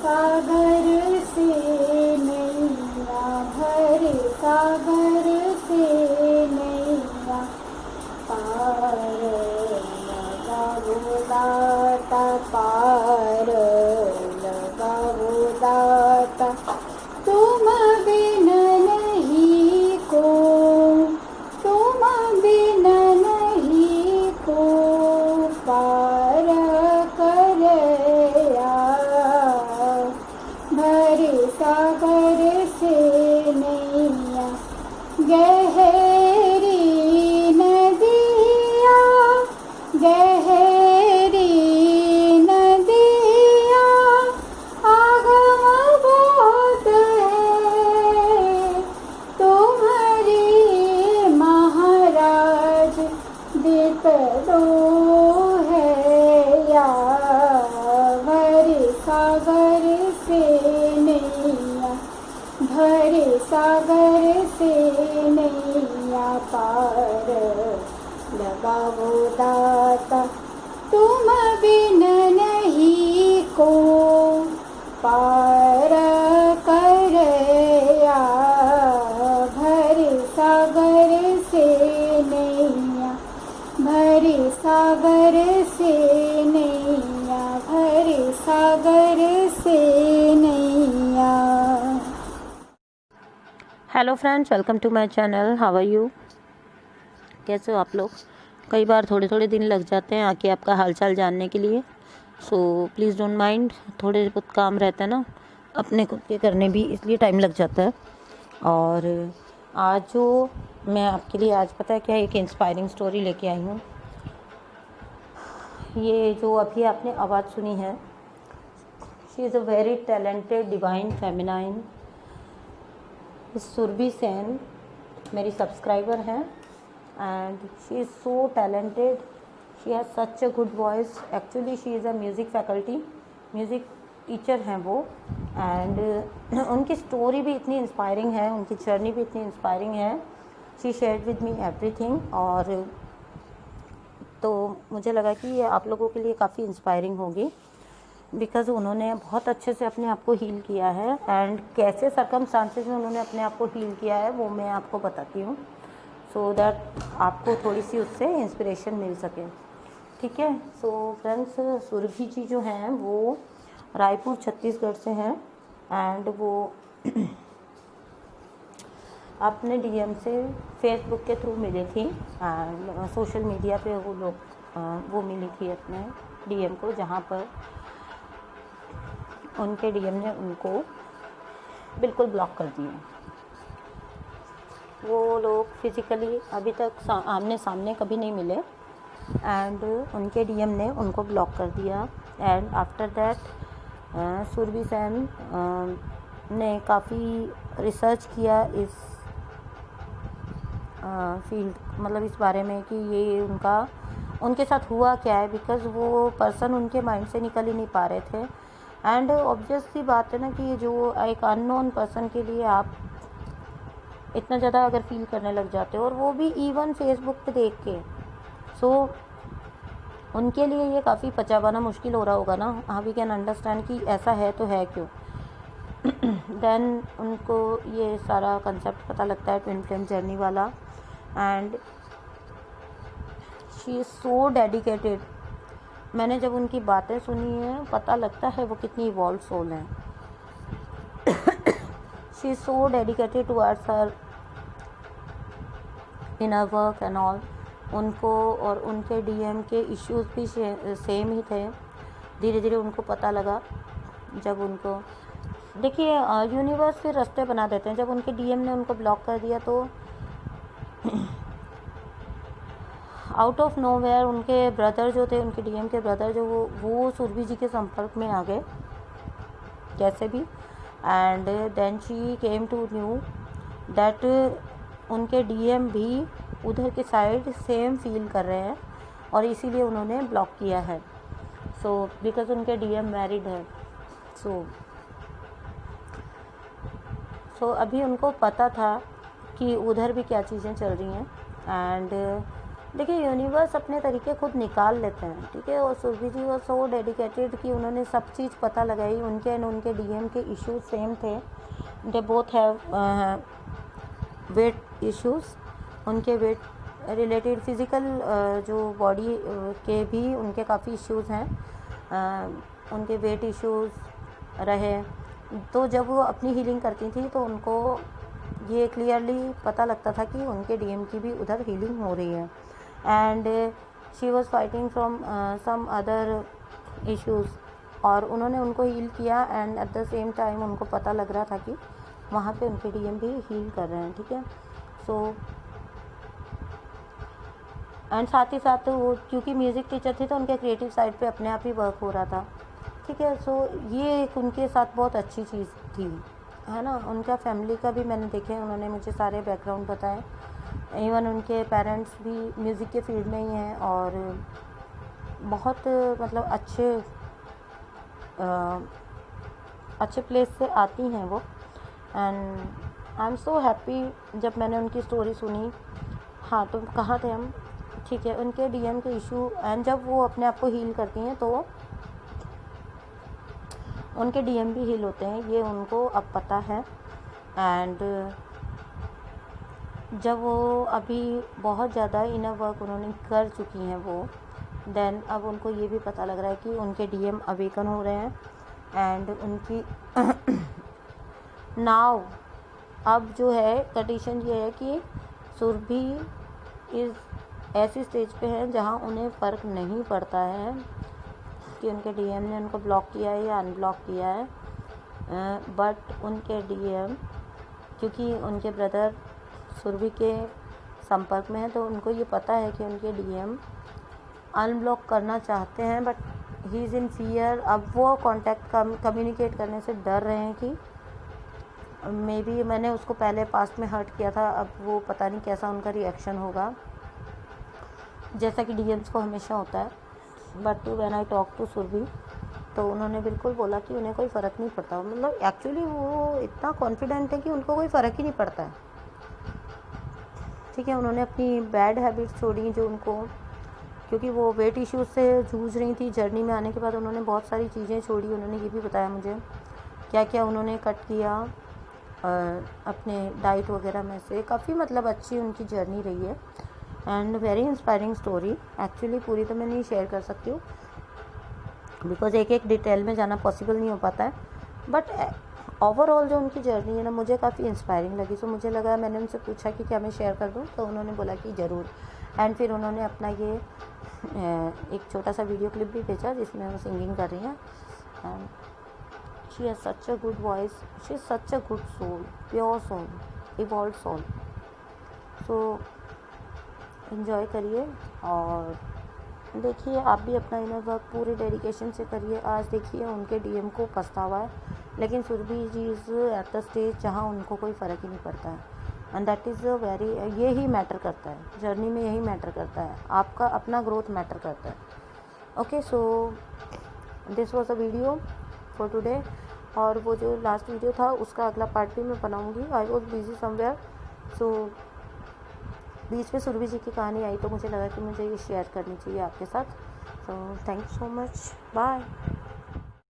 सागर से नैया, भरे सागर से नैया, पार लगाओ दाता, पार लगाओ दाता, तुम बिन नहीं को, तुम बिन नहीं को पार करया। भरे सागर से नैया, गहरी नदिया, गहरी नदिया, आगम बहुत है तुम्हारी महाराज, दित दो है या। भरे सागर से नैया, भरे सागर से नैया, पार लगाओ दाता, तुम बिन नहीं को पार करया। भरे सागर से नैया, भरे सागर से नैया, भरे सागर से नैया। Hello friends, welcome to my channel. How are you? कैसे हो आप लोग? कई बार थोड़े थोड़े दिन लग जाते हैं आके आपका हालचाल जानने के लिए, सो प्लीज़ डोंट माइंड। थोड़े बहुत काम रहता है ना अपने खुद के करने भी, इसलिए टाइम लग जाता है। और आज जो मैं आपके लिए आज पता है क्या, एक इंस्पायरिंग स्टोरी लेके आई हूँ। ये जो अभी आपने आवाज़ सुनी है, she is a very talented divine feminine. Surbhi Sen मेरी सब्सक्राइबर हैं and she is so talented, she has such a good voice. Actually she is a music faculty, music teacher हैं वो। एंड उनकी स्टोरी भी इतनी इंस्पायरिंग है, उनकी जर्नी भी इतनी इंस्पायरिंग है। She shared with me everything. और तो मुझे लगा कि ये आप लोगों के लिए काफ़ी इंस्पायरिंग होगी, बिकॉज़ उन्होंने बहुत अच्छे से अपने आप को हील किया है। एंड कैसे सर्कमस्टांसेस में उन्होंने अपने आप को हील किया है वो मैं आपको बताती हूँ, सो दैट आपको थोड़ी सी उससे इंस्पिरेशन मिल सके। ठीक है। सो फ्रेंड्स, सुरभि जी जो हैं वो रायपुर छत्तीसगढ़ से हैं एंड वो अपने डीएम से फेसबुक के थ्रू मिली थी एंड सोशल मीडिया पे वो लोग वो मिली थी अपने डीएम को, जहाँ पर उनके डीएम ने उनको बिल्कुल ब्लॉक कर दिया। वो लोग फिज़िकली अभी तक आमने सामने कभी नहीं मिले एंड उनके डीएम ने उनको ब्लॉक कर दिया। And after that Surbhi Sen ने काफ़ी रिसर्च किया इस फील्ड, मतलब इस बारे में कि ये उनके साथ हुआ क्या है, बिकॉज़ वो पर्सन उनके माइंड से निकल ही नहीं पा रहे थे। एंड ऑब्वियस सी बात है ना कि जो एक अननोन पर्सन के लिए आप इतना ज़्यादा अगर फील करने लग जाते हो, और वो भी इवन फेसबुक पे देख के, सो उनके लिए ये काफ़ी पचा पाना मुश्किल हो रहा होगा ना। हाँ, वी कैन अंडरस्टैंड कि ऐसा है तो है क्यों। देन उनको ये सारा कंसेप्ट पता लगता है ट्विन फ्लेम जर्नी वाला। And she is so dedicated. मैंने जब उनकी बातें सुनी है पता लगता है वो कितनी इवॉल्व सोल हैं। She is so dedicated towards her inner work and all. उनको और उनके डीएम के इश्यूज भी सेम ही थे। धीरे धीरे उनको पता लगा, जब उनको देखिए यूनिवर्स फिर रास्ते बना देते हैं। जब उनके डीएम ने उनको ब्लॉक कर दिया तो आउट ऑफ नोवेयर उनके ब्रदर जो थे, उनके डीएम के ब्रदर जो वो सुरभि जी के संपर्क में आ गए कैसे भी। And then she came to knew that उनके डीएम भी उधर के साइड सेम फील कर रहे हैं और इसीलिए उन्होंने ब्लॉक किया है। सो बिकॉज उनके डीएम मैरिड है। सो अभी उनको पता था कि उधर भी क्या चीज़ें चल रही हैं। एंड देखिए यूनिवर्स अपने तरीके खुद निकाल लेते हैं, ठीक है। और सुरभि जी वो सो डेडिकेटेड कि उन्होंने सब चीज़ पता लगाई। उनके एंड उनके डीएम के इश्यूज सेम थे। They both have weight issues. उनके वेट रिलेटेड फिज़िकल जो बॉडी के भी उनके काफ़ी इश्यूज़ हैं। उनके वेट इश्यूज़ रहे, तो जब वो अपनी हीलिंग करती थी तो उनको ये क्लियरली पता लगता था कि उनके डीएम की भी उधर हीलिंग हो रही है। And she was fighting from some other issues, और उन्होंने उनको हील किया। And at the same time उनको पता लग रहा था कि वहाँ पे उनके डीएम भी हील कर रहे हैं, ठीक है। सो एंड साथ ही साथ वो क्योंकि म्यूज़िक टीचर थी तो उनके क्रिएटिव साइड पे अपने आप ही वर्क हो रहा था, ठीक है। सो ये एक उनके साथ बहुत अच्छी चीज़ थी, है ना। उनका फैमिली का भी मैंने देखे, उन्होंने मुझे सारे बैकग्राउंड बताए। इवन उनके पेरेंट्स भी म्यूज़िक के फील्ड में ही हैं और बहुत मतलब अच्छे प्लेस से आती हैं वो। And I am so happy जब मैंने उनकी स्टोरी सुनी। हाँ, तो कहाँ थे हम, ठीक है। उनके डीएम के इशू, एंड जब वो अपने आप को हील करती हैं तो उनके डीएम भी हील होते हैं, ये उनको अब पता है। एंड जब वो अभी बहुत ज़्यादा इनर वर्क उन्होंने कर चुकी हैं वो, देन अब उनको ये भी पता लग रहा है कि उनके डीएम अवेकन हो रहे हैं। एंड उनकी नाव अब जो है कंडीशन ये है कि सुरभि इस ऐसी स्टेज पे है जहाँ उन्हें फ़र्क नहीं पड़ता है कि उनके डीएम ने उनको ब्लॉक किया है या अनब्लॉक किया है। बट उनके डीएम, क्योंकि उनके ब्रदर सुरभि के संपर्क में है, तो उनको ये पता है कि उनके डीएम अनब्लॉक करना चाहते हैं, but he is in fear. अब वो कांटेक्ट कम्युनिकेट करने से डर रहे हैं कि मे बी मैंने उसको पहले पास्ट में हर्ट किया था, अब वो पता नहीं कैसा उनका रिएक्शन होगा, जैसा कि डीएम्स को हमेशा होता है। But when I talk to Surbhi, तो उन्होंने बिल्कुल बोला कि उन्हें कोई फ़र्क नहीं पड़ता। मतलब एक्चुअली वो इतना कॉन्फिडेंट है कि उनको कोई फ़र्क ही नहीं पड़ता है, ठीक है। उन्होंने अपनी बैड हैबिट्स छोड़ी जो उनको, क्योंकि वो वेट इश्यूज से जूझ रही थी जर्नी में आने के बाद, उन्होंने बहुत सारी चीज़ें छोड़ी। उन्होंने ये भी बताया मुझे क्या क्या उन्होंने कट किया अपने डाइट वगैरह में से। काफ़ी मतलब अच्छी उनकी जर्नी रही है and very inspiring story. Actually पूरी तो मैं नहीं शेयर कर सकती हूँ बिकॉज एक एक डिटेल में जाना पॉसिबल नहीं हो पाता है, बट ओवरऑल जो उनकी जर्नी है ना, मुझे काफ़ी इंस्पायरिंग लगी। सो मुझे लगा, मैंने उनसे पूछा कि क्या मैं शेयर कर दूँ, तो उन्होंने बोला कि ज़रूर। एंड फिर उन्होंने अपना ये एक छोटा सा वीडियो क्लिप भी भेजा जिसमें वो सिंगिंग कर रही हैं। And she has such a good voice, she is such a good soul, pure soul, evolve soul. So enjoy करिए और देखिए आप भी अपना इनर वर्क पूरे डेडिकेशन से करिए। आज देखिए उनके डीएम को पछतावा है, लेकिन सुरभि जी इज़ एट द स्टेज जहाँ उनको कोई फ़र्क ही नहीं पड़ता है। एंड दैट इज़ वेरी, यही मैटर करता है जर्नी में, यही मैटर करता है, आपका अपना ग्रोथ मैटर करता है। Okay, so this was a video for today. और वो जो लास्ट वीडियो था उसका अगला पार्ट भी मैं बनाऊँगी। आई वॉज बिजी समवेयर, सो बीच में सुरभि जी की कहानी आई तो मुझे लगा कि मुझे ये शेयर करनी चाहिए आपके साथ। So thank you so much, bye.